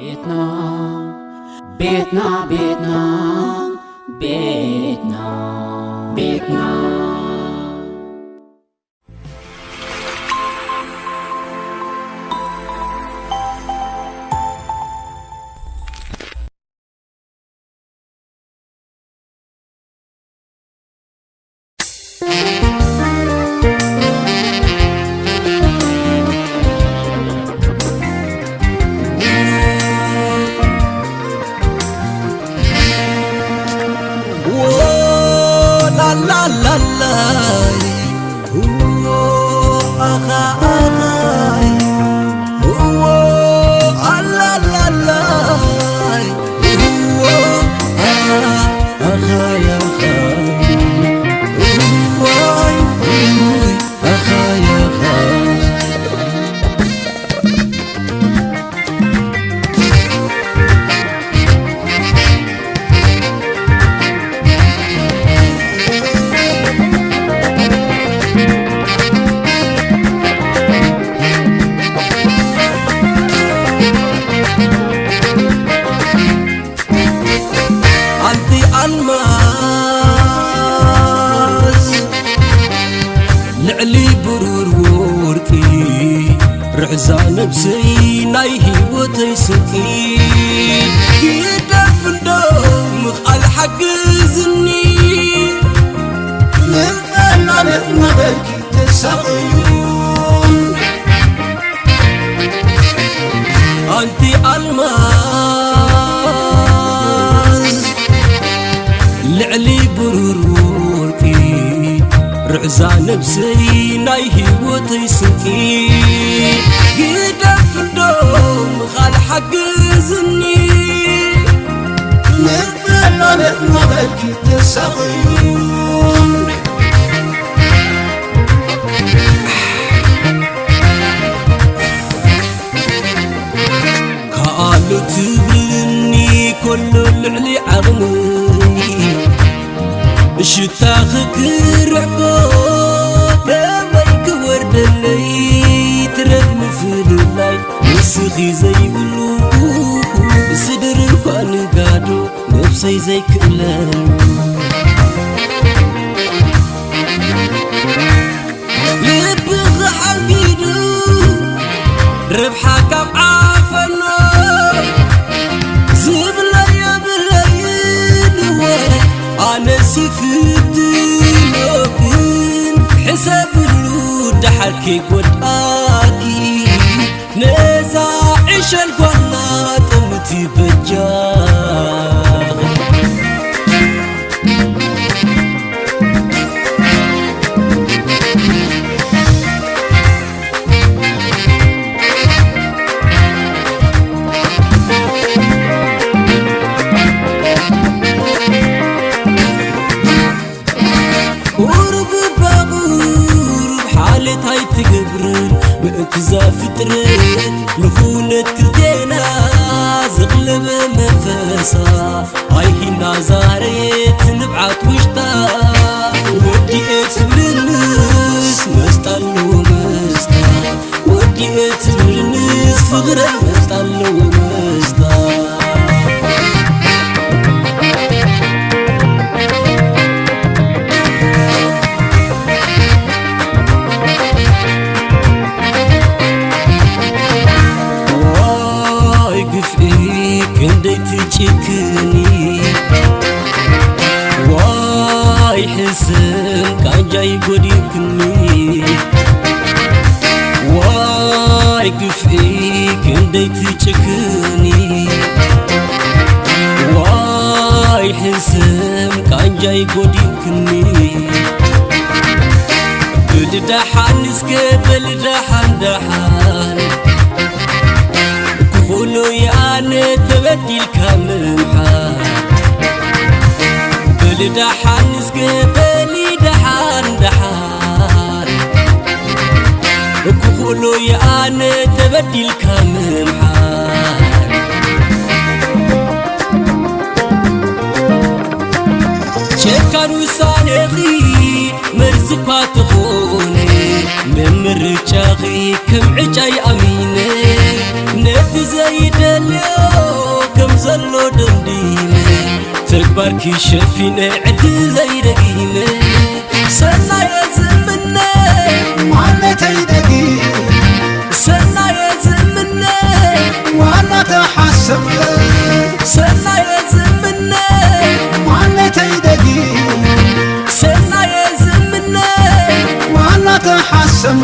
بيتنا بيتنا بيتنا بيتنا بيتنا la la la aha aha la la la aha ya لعلي برور وركي رعزا نفسي ناي هيوتي سكي يدف الدم مخال حقزني من أنا نغلق تسقيون أنتي الماس لعلي برور وركي رعزا نفسي ناي هيوتي سكي يدف الدم خال حقزني من أنا نغلق تسقيون قالوا تبلني كل اللي عغمي شتاخك رعبو بميك ورد اللي ترد مفل اللي نسخي زي قلوبو صدر فاني قادو نفسي زي كلام لبغ حقيدو ربحك بعافنا زبلا يا بلايين وين أنا سفدي لكن حساب اللود حكي وداكي نزا عيش القناة متي بجاغ تقبرن بإكزاف ترين نخونة كردينا زغلب منفسا هاي هنا زاريت نبعت وشتا وديت بالنس مستلو مستا وديت بالنس فغرة مستلو مستا تجيكني واي حسن كان جاي قريبني واي كفيك اندي تجيكني واي حسن كان جاي قريبني بلدحان نسكبل دحان دحان كونو يانا تبدي الكامل بلدحان نسكبلي دحان دحان كونو يانا تبدي الكامل شكروا سانغي مرزقات خوني من مرجاغي كم عجاي أميني نفي زي دليل ምግባርኪ ሸፊነ ዕድለይ ረጊመ ሰናየ ዝምነ ማነተይ ደጊመ ሰናየ ዝምነ ዋና ተሐሰበ ሰናየ ዝምነ ማነተይ ደጊመ ሰናየ ዝምነ ዋና ተሐሰበ